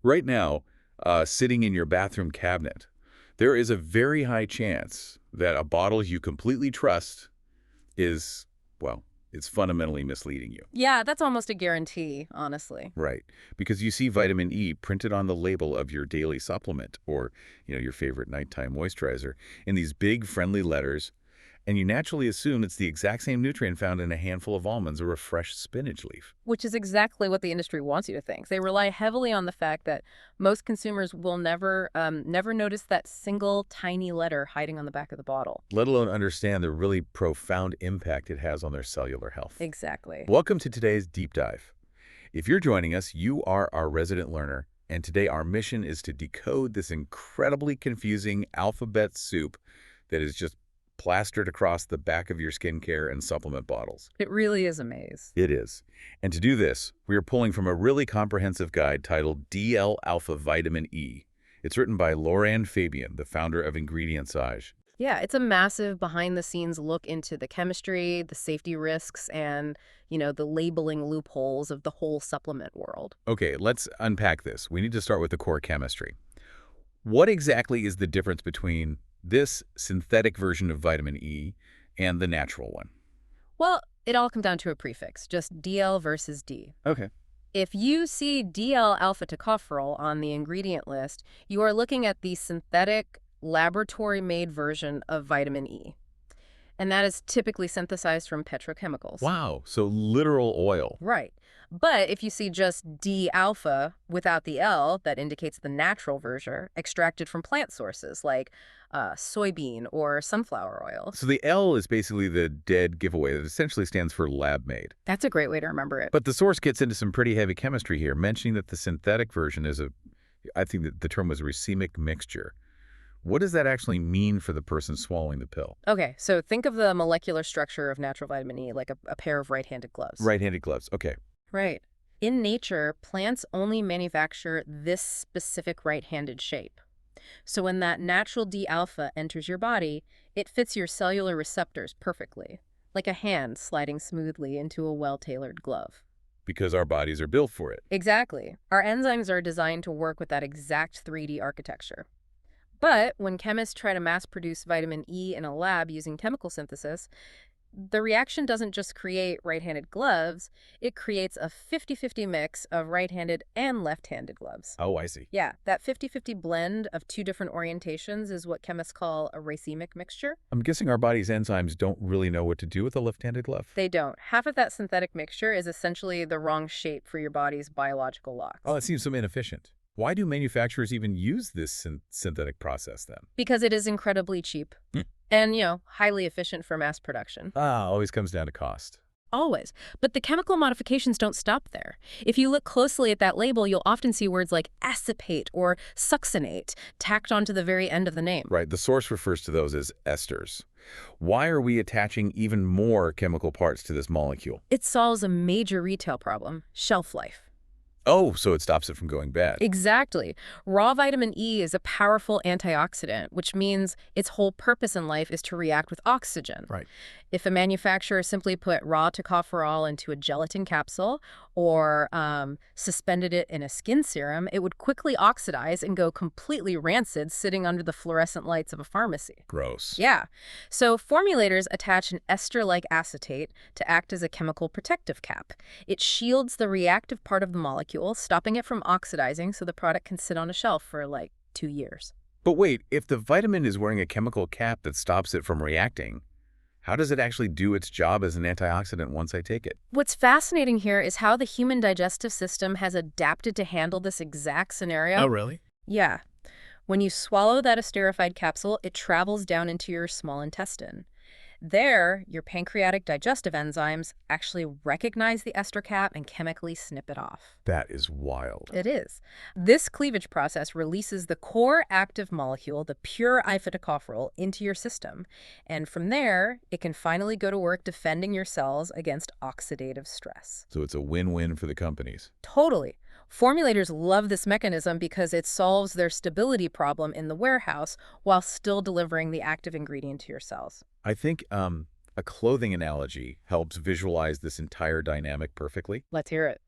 Right now, sitting in your bathroom cabinet, there is a very high chance that a bottle you completely trust is, well, it's fundamentally misleading you. Yeah, that's almost a guarantee, honestly. Right. Because you see vitamin E printed on the label of your daily supplement or, your favorite nighttime moisturizer in these big friendly letters, and you naturally assume it's the exact same nutrient found in a handful of almonds or a fresh spinach leaf. Which is exactly what the industry wants you to think. They rely heavily on the fact that most consumers will never notice that single tiny letter hiding on the back of the bottle. Let alone understand the really profound impact it has on their cellular health. Exactly. Welcome to today's deep dive. If you're joining us, you are our resident learner, and today our mission is to decode this incredibly confusing alphabet soup that is just plastered across the back of your skincare and supplement bottles. It really is a maze. It is. And to do this, we are pulling from a really comprehensive guide titled DL-alpha-vitamin E. It's written by Laurent Fabian, the founder of Ingredientsage. Yeah, it's a massive behind-the-scenes look into the chemistry, the safety risks, and, the labeling loopholes of the whole supplement world. Okay, let's unpack this. We need to start with the core chemistry. What exactly is the difference between this synthetic version of vitamin E and the natural one? Well, it all comes down to a prefix, just DL versus D. Okay. If you see DL-alpha-tocopherol on the ingredient list, you are looking at the synthetic, laboratory-made version of vitamin E. And that is typically synthesized from petrochemicals. Wow, so literal oil. Right. But if you see just D-alpha without the L, that indicates the natural version, extracted from plant sources like soybean or sunflower oil. So the L is basically the dead giveaway that essentially stands for lab-made. That's a great way to remember it. But the source gets into some pretty heavy chemistry here, mentioning that the synthetic version is I think that the term was racemic mixture. What does that actually mean for the person swallowing the pill? Okay, so think of the molecular structure of natural vitamin E like a pair of right-handed gloves. Right-handed gloves, okay. Right. In nature, plants only manufacture this specific right-handed shape. So when that natural D-alpha enters your body, it fits your cellular receptors perfectly, like a hand sliding smoothly into a well-tailored glove. Because our bodies are built for it. Exactly. Our enzymes are designed to work with that exact 3D architecture. But when chemists try to mass-produce vitamin E in a lab using chemical synthesis, the reaction doesn't just create right-handed gloves, it creates a 50-50 mix of right-handed and left-handed gloves. Oh, I see. Yeah, that 50-50 blend of two different orientations is what chemists call a racemic mixture. I'm guessing our body's enzymes don't really know what to do with a left-handed glove. They don't. Half of that synthetic mixture is essentially the wrong shape for your body's biological locks. Oh, it seems so inefficient. Why do manufacturers even use this synthetic process then? Because it is incredibly cheap. And, highly efficient for mass production. Always comes down to cost. Always. But the chemical modifications don't stop there. If you look closely at that label, you'll often see words like acetate or succinate tacked onto the very end of the name. Right. The source refers to those as esters. Why are we attaching even more chemical parts to this molecule? It solves a major retail problem, shelf life. Oh, so it stops it from going bad. Exactly. Raw vitamin E is a powerful antioxidant, which means its whole purpose in life is to react with oxygen. Right. If a manufacturer simply put raw tocopherol into a gelatin capsule or suspended it in a skin serum, it would quickly oxidize and go completely rancid sitting under the fluorescent lights of a pharmacy. Gross. Yeah. So formulators attach an ester-like acetate to act as a chemical protective cap. It shields the reactive part of the molecule, stopping it from oxidizing so the product can sit on a shelf for like 2 years. But wait, if the vitamin is wearing a chemical cap that stops it from reacting, how does it actually do its job as an antioxidant once I take it? What's fascinating here is how the human digestive system has adapted to handle this exact scenario. Oh, really? Yeah. When you swallow that esterified capsule, it travels down into your small intestine. There, your pancreatic digestive enzymes actually recognize the ester cap and chemically snip it off. That is wild. It is. This cleavage process releases the core active molecule, the pure alpha-tocopherol, into your system. And from there, it can finally go to work defending your cells against oxidative stress. So it's a win-win for the companies. Totally. Formulators love this mechanism because it solves their stability problem in the warehouse while still delivering the active ingredient to your cells. I think a clothing analogy helps visualize this entire dynamic perfectly. Let's hear it.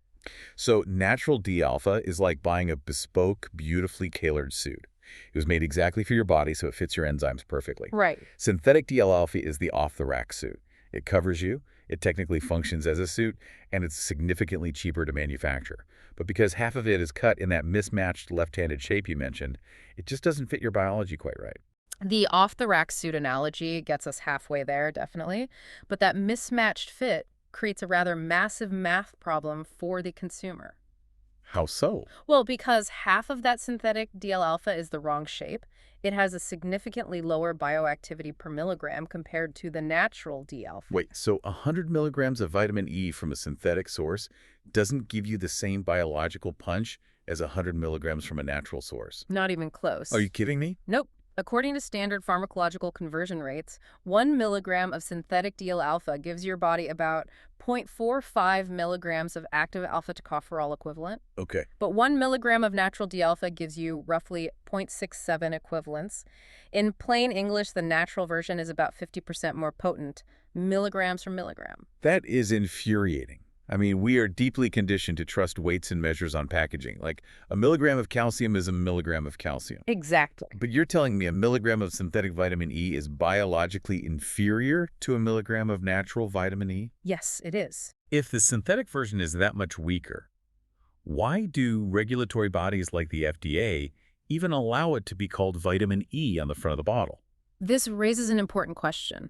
So natural D-alpha is like buying a bespoke, beautifully tailored suit. It was made exactly for your body, so it fits your enzymes perfectly. Right. Synthetic DL-alpha is the off-the-rack suit. It covers you, it technically functions as a suit, and it's significantly cheaper to manufacture. But because half of it is cut in that mismatched left-handed shape you mentioned, it just doesn't fit your biology quite right. The off-the-rack suit analogy gets us halfway there, definitely. But that mismatched fit creates a rather massive math problem for the consumer. How so? Well, because half of that synthetic DL-alpha is the wrong shape, it has a significantly lower bioactivity per milligram compared to the natural D-alpha. Wait, so 100 milligrams of vitamin E from a synthetic source doesn't give you the same biological punch as 100 milligrams from a natural source? Not even close. Are you kidding me? Nope. According to standard pharmacological conversion rates, 1 milligram of synthetic DL-alpha gives your body about 0.45 milligrams of active alpha-tocopherol equivalent. Okay. But 1 milligram of natural D-alpha gives you roughly 0.67 equivalents. In plain English, the natural version is about 50% more potent, milligrams per milligram. That is infuriating. I mean, we are deeply conditioned to trust weights and measures on packaging. Like, a milligram of calcium is a milligram of calcium. Exactly. But you're telling me a milligram of synthetic vitamin E is biologically inferior to a milligram of natural vitamin E? Yes, it is. If the synthetic version is that much weaker, why do regulatory bodies like the FDA even allow it to be called vitamin E on the front of the bottle? This raises an important question.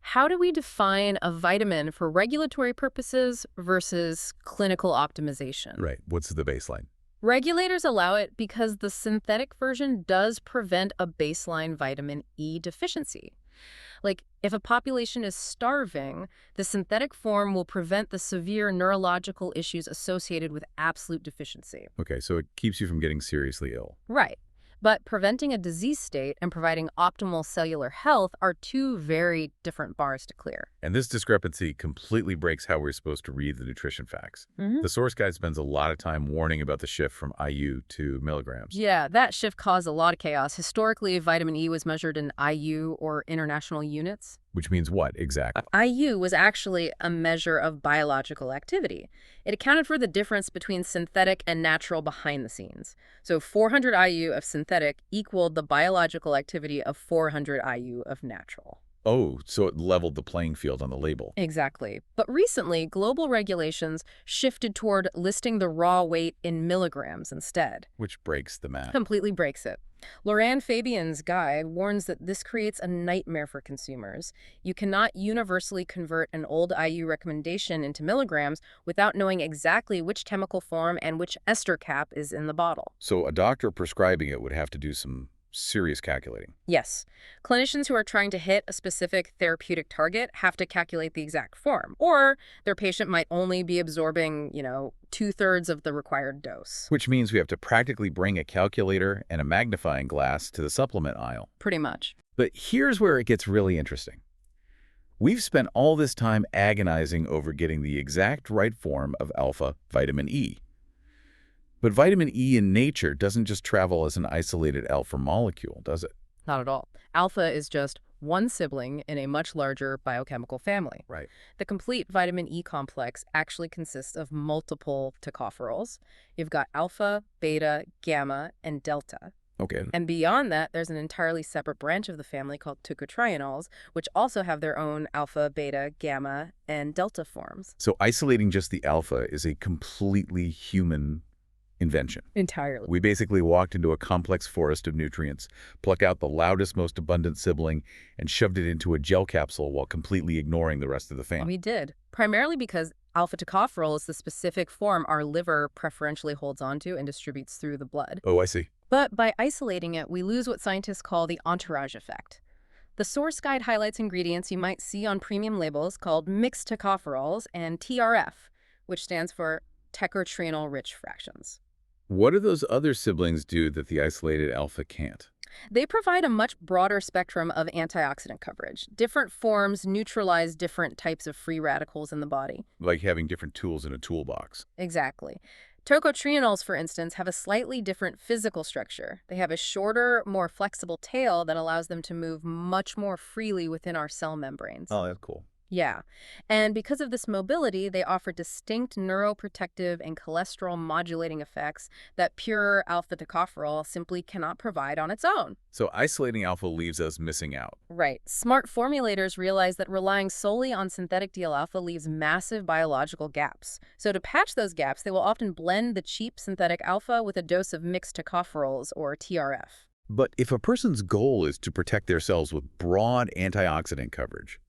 How do we define a vitamin for regulatory purposes versus clinical optimization? Right. What's the baseline? Regulators allow it because the synthetic version does prevent a baseline vitamin E deficiency. Like, if a population is starving, the synthetic form will prevent the severe neurological issues associated with absolute deficiency. Okay, so it keeps you from getting seriously ill. Right. But preventing a disease state and providing optimal cellular health are two very different bars to clear. And this discrepancy completely breaks how we're supposed to read the nutrition facts. The source guide spends a lot of time warning about the shift from IU to milligrams. Yeah, that shift caused a lot of chaos. Historically, vitamin E was measured in IU, or international units. Which means what exactly? IU was actually a measure of biological activity. It accounted for the difference between synthetic and natural behind the scenes. So 400 IU of synthetic equaled the biological activity of 400 IU of natural. Oh, so it leveled the playing field on the label. Exactly. But recently, global regulations shifted toward listing the raw weight in milligrams instead. Which breaks the math. Completely breaks it. Laurent Fabian's guide warns that this creates a nightmare for consumers. You cannot universally convert an old IU recommendation into milligrams without knowing exactly which chemical form and which ester cap is in the bottle. So a doctor prescribing it would have to do some serious calculating. Yes. Clinicians who are trying to hit a specific therapeutic target have to calculate the exact form, or their patient might only be absorbing, 2/3 of the required dose. Which means we have to practically bring a calculator and a magnifying glass to the supplement aisle. Pretty much. But here's where it gets really interesting. We've spent all this time agonizing over getting the exact right form of alpha vitamin E. But vitamin E in nature doesn't just travel as an isolated alpha molecule, does it? Not at all. Alpha is just one sibling in a much larger biochemical family. Right. The complete vitamin E complex actually consists of multiple tocopherols. You've got alpha, beta, gamma, and delta. Okay. And beyond that, there's an entirely separate branch of the family called tocotrienols, which also have their own alpha, beta, gamma, and delta forms. So isolating just the alpha is a completely human invention. Entirely. We basically walked into a complex forest of nutrients, plucked out the loudest, most abundant sibling, and shoved it into a gel capsule while completely ignoring the rest of the family. We did. Primarily because alpha-tocopherol is the specific form our liver preferentially holds onto and distributes through the blood. Oh, I see. But by isolating it, we lose what scientists call the entourage effect. The source guide highlights ingredients you might see on premium labels called mixed tocopherols and TRF, which stands for tecotrienol-rich fractions. What do those other siblings do that the isolated alpha can't? They provide a much broader spectrum of antioxidant coverage. Different forms neutralize different types of free radicals in the body. Like having different tools in a toolbox. Exactly. Tocotrienols, for instance, have a slightly different physical structure. They have a shorter, more flexible tail that allows them to move much more freely within our cell membranes. Oh, that's cool. Yeah. And because of this mobility, they offer distinct neuroprotective and cholesterol modulating effects that pure alpha-tocopherol simply cannot provide on its own. So isolating alpha leaves us missing out. Right. Smart formulators realize that relying solely on synthetic DL-alpha leaves massive biological gaps. So to patch those gaps, they will often blend the cheap synthetic alpha with a dose of mixed tocopherols, or TRF. But if a person's goal is to protect their cells with broad antioxidant coverage,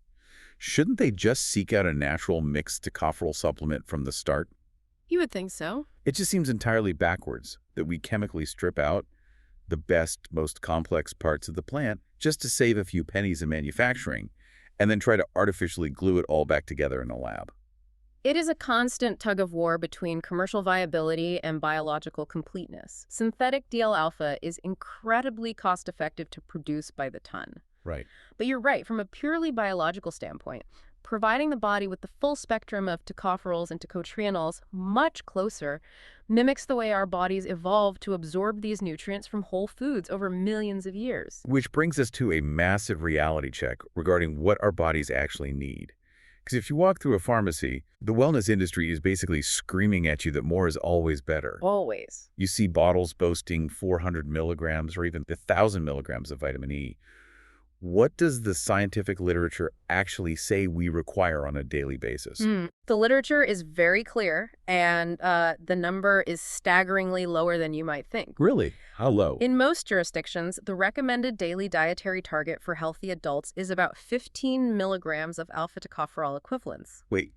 shouldn't they just seek out a natural mixed tocopherol supplement from the start? You would think so. It just seems entirely backwards that we chemically strip out the best, most complex parts of the plant just to save a few pennies in manufacturing, and then try to artificially glue it all back together in a lab. It is a constant tug of war between commercial viability and biological completeness. Synthetic DL-alpha is incredibly cost-effective to produce by the ton. Right. But you're right, from a purely biological standpoint, providing the body with the full spectrum of tocopherols and tocotrienols much closer mimics the way our bodies evolved to absorb these nutrients from whole foods over millions of years. Which brings us to a massive reality check regarding what our bodies actually need. Because if you walk through a pharmacy, the wellness industry is basically screaming at you that more is always better. Always. You see bottles boasting 400 milligrams or even 1,000 milligrams of vitamin E. What does the scientific literature actually say we require on a daily basis? The literature is very clear, and the number is staggeringly lower than you might think. Really? How low? In most jurisdictions, the recommended daily dietary target for healthy adults is about 15 milligrams of alpha-tocopherol equivalents. Wait,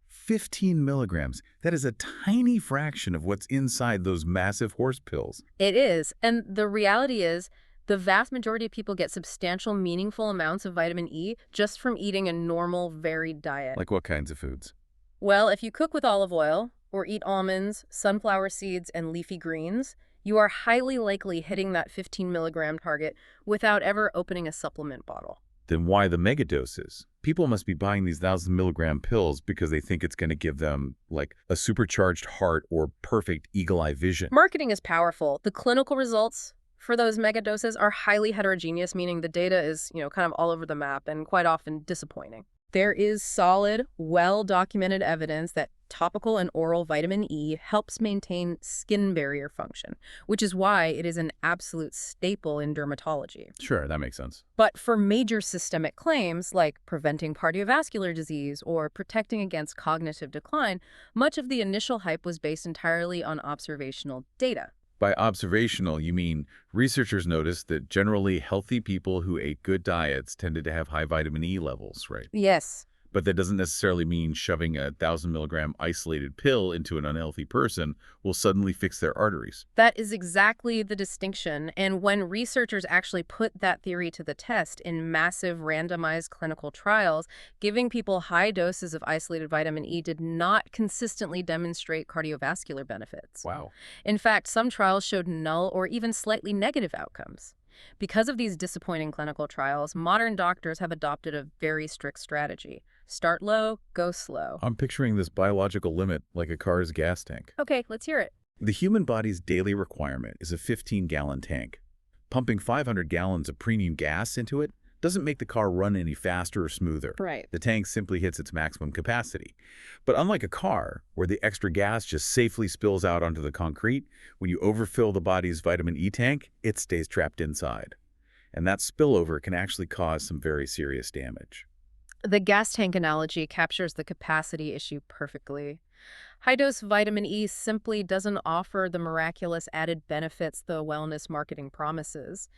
15 milligrams? That is a tiny fraction of what's inside those massive horse pills. It is, and the reality is, the vast majority of people get substantial, meaningful amounts of vitamin E just from eating a normal, varied diet. Like what kinds of foods? Well, if you cook with olive oil, or eat almonds, sunflower seeds, and leafy greens, you are highly likely hitting that 15 milligram target without ever opening a supplement bottle. Then why the megadoses? People must be buying these 1,000 milligram pills because they think it's going to give them, like, a supercharged heart or perfect eagle-eye vision. Marketing is powerful. The clinical results for those megadoses are highly heterogeneous, meaning the data is, kind of all over the map and quite often disappointing. There is solid, well-documented evidence that topical and oral vitamin E helps maintain skin barrier function, which is why it is an absolute staple in dermatology. Sure, that makes sense. But for major systemic claims like preventing cardiovascular disease or protecting against cognitive decline, much of the initial hype was based entirely on observational data. By observational, you mean researchers noticed that generally healthy people who ate good diets tended to have high vitamin E levels, right? Yes. But that doesn't necessarily mean shoving a 1,000 milligram isolated pill into an unhealthy person will suddenly fix their arteries. That is exactly the distinction. And when researchers actually put that theory to the test in massive randomized clinical trials, giving people high doses of isolated vitamin E did not consistently demonstrate cardiovascular benefits. Wow. In fact, some trials showed null or even slightly negative outcomes. Because of these disappointing clinical trials, modern doctors have adopted a very strict strategy. Start low, go slow. I'm picturing this biological limit like a car's gas tank. Okay, let's hear it. The human body's daily requirement is a 15-gallon tank. Pumping 500 gallons of premium gas into it doesn't make the car run any faster or smoother. Right. The tank simply hits its maximum capacity. But unlike a car, where the extra gas just safely spills out onto the concrete, when you overfill the body's vitamin E tank, it stays trapped inside. And that spillover can actually cause some very serious damage. The gas tank analogy captures the capacity issue perfectly. High-dose vitamin E simply doesn't offer the miraculous added benefits the wellness marketing promises,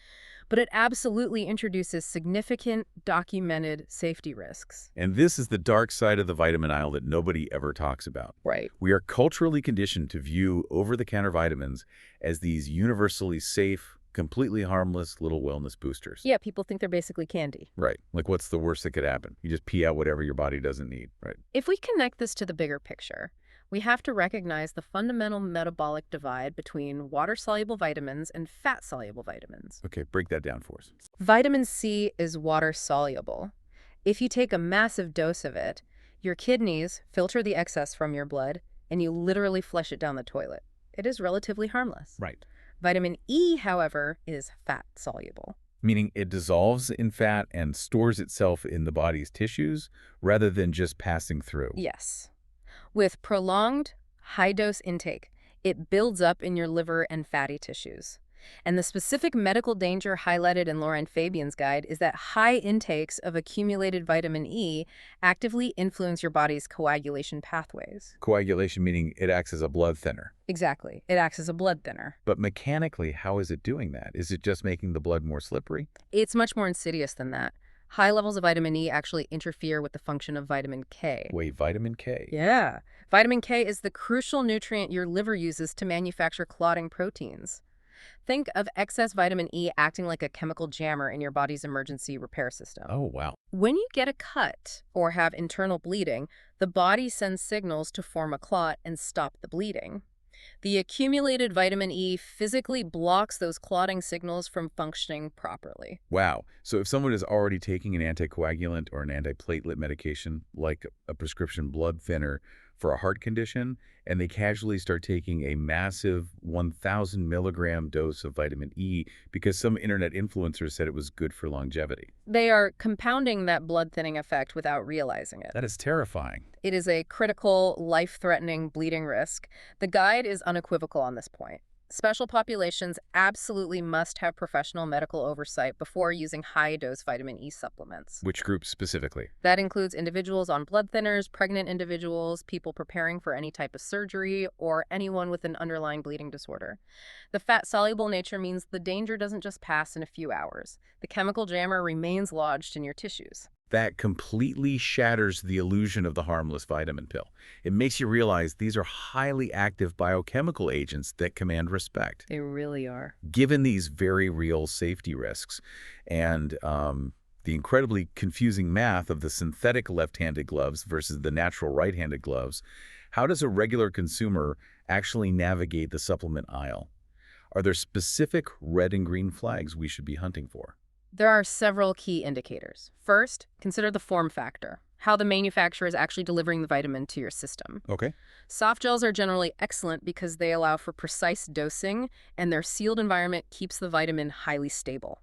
but it absolutely introduces significant, documented safety risks. And this is the dark side of the vitamin aisle that nobody ever talks about. Right. We are culturally conditioned to view over-the-counter vitamins as these universally safe, completely harmless little wellness boosters. Yeah, people think they're basically candy. Right. Like, what's the worst that could happen? You just pee out whatever your body doesn't need, right? If we connect this to the bigger picture, we have to recognize the fundamental metabolic divide between water-soluble vitamins and fat-soluble vitamins. Okay, break that down for us. Vitamin C is water-soluble. If you take a massive dose of it, your kidneys filter the excess from your blood, and you literally flush it down the toilet. It is relatively harmless. Right. Vitamin E, however, is fat-soluble. Meaning it dissolves in fat and stores itself in the body's tissues rather than just passing through. Yes. With prolonged, high-dose intake, it builds up in your liver and fatty tissues. And the specific medical danger highlighted in Laurent Fabian's guide is that high intakes of accumulated vitamin E actively influence your body's coagulation pathways. Coagulation meaning it acts as a blood thinner. Exactly. It acts as a blood thinner. But mechanically, how is it doing that? Is it just making the blood more slippery? It's much more insidious than that. High levels of vitamin E actually interfere with the function of vitamin K. Wait, vitamin K? Yeah. Vitamin K is the crucial nutrient your liver uses to manufacture clotting proteins. Think of excess vitamin E acting like a chemical jammer in your body's emergency repair system. Oh, wow. When you get a cut or have internal bleeding, the body sends signals to form a clot and stop the bleeding. The accumulated vitamin E physically blocks those clotting signals from functioning properly. Wow. So if someone is already taking an anticoagulant or an antiplatelet medication, like a prescription blood thinner for a heart condition, and they casually start taking a massive 1,000 milligram dose of vitamin E because some internet influencer said it was good for longevity. They are compounding that blood thinning effect without realizing it. That is terrifying. It is a critical, life-threatening bleeding risk. The guide is unequivocal on this point. Special populations absolutely must have professional medical oversight before using high-dose vitamin E supplements. Which groups specifically? That includes individuals on blood thinners, pregnant individuals, people preparing for any type of surgery, or anyone with an underlying bleeding disorder. The fat-soluble nature means the danger doesn't just pass in a few hours. The chemical jammer remains lodged in your tissues. That completely shatters the illusion of the harmless vitamin pill. It makes you realize these are highly active biochemical agents that command respect. They really are. Given these very real safety risks and the incredibly confusing math of the synthetic left-handed gloves versus the natural right-handed gloves, how does a regular consumer actually navigate the supplement aisle? Are there specific red and green flags we should be hunting for? There are several key indicators. First, consider the form factor, how the manufacturer is actually delivering the vitamin to your system. Okay. Soft gels are generally excellent because they allow for precise dosing, and their sealed environment keeps the vitamin highly stable.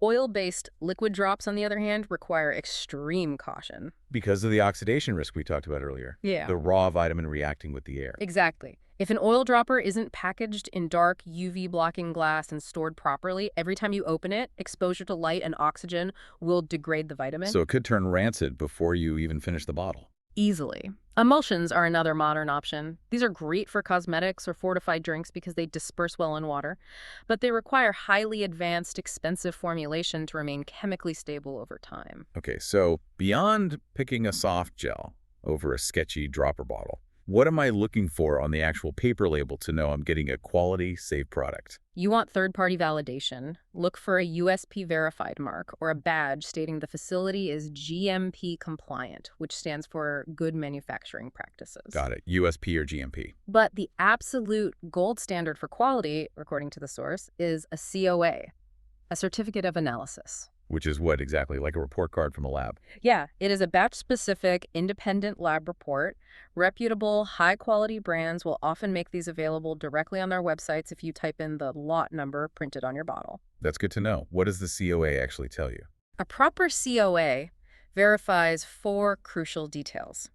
Oil-based liquid drops, on the other hand, require extreme caution. Because of the oxidation risk we talked about earlier. Yeah. The raw vitamin reacting with the air. Exactly. If an oil dropper isn't packaged in dark, UV-blocking glass and stored properly, every time you open it, exposure to light and oxygen will degrade the vitamin. So it could turn rancid before you even finish the bottle. Easily. Emulsions are another modern option. These are great for cosmetics or fortified drinks because they disperse well in water, but they require highly advanced, expensive formulation to remain chemically stable over time. Okay, so beyond picking a soft gel over a sketchy dropper bottle, what am I looking for on the actual paper label to know I'm getting a quality, safe product? You want third-party validation. Look for a USP verified mark or a badge stating the facility is GMP compliant, which stands for Good Manufacturing Practices. Got it. USP or GMP. But the absolute gold standard for quality, according to the source, is a COA, a Certificate of Analysis. Which is what exactly? Like a report card from a lab? Yeah, it is a batch-specific, independent lab report. Reputable, high-quality brands will often make these available directly on their websites if you type in the lot number printed on your bottle. That's good to know. What does the COA actually tell you? A proper COA verifies 4 crucial details: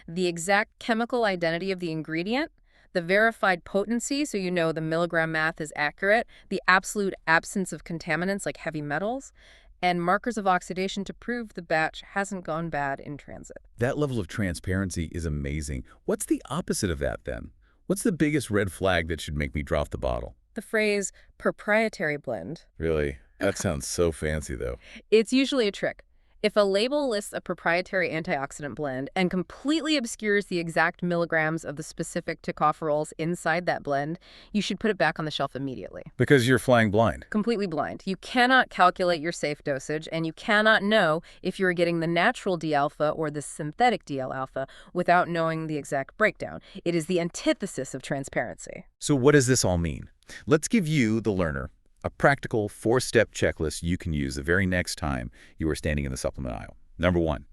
the exact chemical identity of the ingredient, the verified potency, so you know the milligram math is accurate, the absolute absence of contaminants like heavy metals, and markers of oxidation to prove the batch hasn't gone bad in transit. That level of transparency is amazing. What's the opposite of that, then? What's the biggest red flag that should make me drop the bottle? The phrase proprietary blend. Really? That sounds so fancy, though. It's usually a trick. If a label lists a proprietary antioxidant blend and completely obscures the exact milligrams of the specific tocopherols inside that blend, you should put it back on the shelf immediately. Because you're flying blind. Completely blind. You cannot calculate your safe dosage, and you cannot know if you're getting the natural D-alpha or the synthetic DL-alpha without knowing the exact breakdown. It is the antithesis of transparency. So what does this all mean? Let's give you, the learner, a practical 4-step checklist you can use the very next time you are standing in the supplement aisle. Number 1,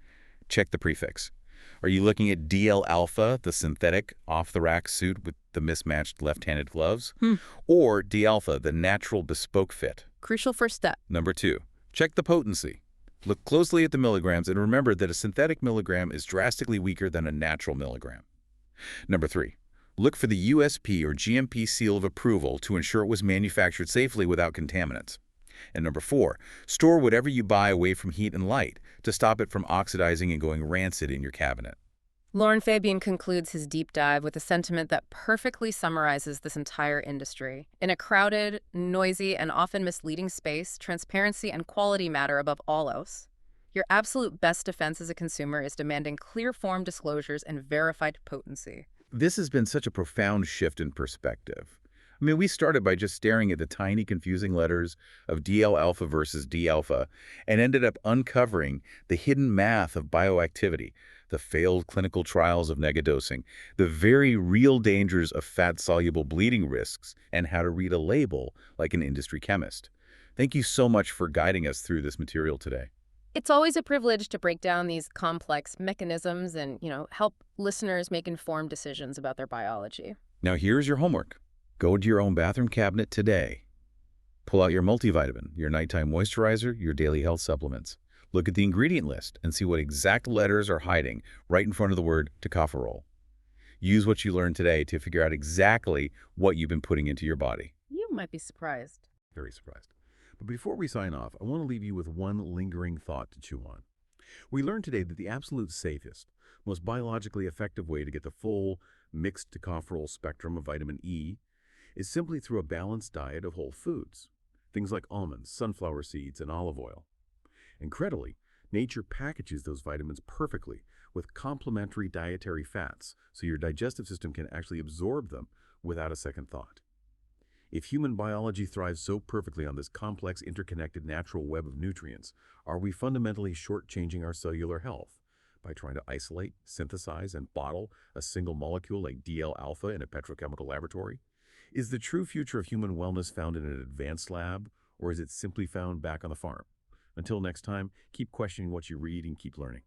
check the prefix. Are you looking at DL-alpha, the synthetic off-the-rack suit with the mismatched left-handed gloves? Or D-alpha, the natural bespoke fit? Crucial first step. Number 2, check the potency. Look closely at the milligrams and remember that a synthetic milligram is drastically weaker than a natural milligram. Number 3, look for the USP or GMP seal of approval to ensure it was manufactured safely without contaminants. And number 4, store whatever you buy away from heat and light to stop it from oxidizing and going rancid in your cabinet. Lauren Fabian concludes his deep dive with a sentiment that perfectly summarizes this entire industry. In a crowded, noisy, and often misleading space, transparency and quality matter above all else. Your absolute best defense as a consumer is demanding clear-form disclosures and verified potency. This has been such a profound shift in perspective. I mean, we started by just staring at the tiny, confusing letters of DL-alpha versus D-alpha and ended up uncovering the hidden math of bioactivity, the failed clinical trials of negadosing, the very real dangers of fat-soluble bleeding risks, and how to read a label like an industry chemist. Thank you so much for guiding us through this material today. It's always a privilege to break down these complex mechanisms and, help listeners make informed decisions about their biology. Now here's your homework. Go to your own bathroom cabinet today. Pull out your multivitamin, your nighttime moisturizer, your daily health supplements. Look at the ingredient list and see what exact letters are hiding right in front of the word tocopherol. Use what you learned today to figure out exactly what you've been putting into your body. You might be surprised. Very surprised. But before we sign off, I want to leave you with one lingering thought to chew on. We learned today that the absolute safest, most biologically effective way to get the full mixed tocopherol spectrum of vitamin E is simply through a balanced diet of whole foods. Things like almonds, sunflower seeds, and olive oil. Incredibly, nature packages those vitamins perfectly with complementary dietary fats, so your digestive system can actually absorb them without a second thought. If human biology thrives so perfectly on this complex, interconnected natural web of nutrients, are we fundamentally shortchanging our cellular health by trying to isolate, synthesize, and bottle a single molecule like DL-alpha in a petrochemical laboratory? Is the true future of human wellness found in an advanced lab, or is it simply found back on the farm? Until next time, keep questioning what you read and keep learning.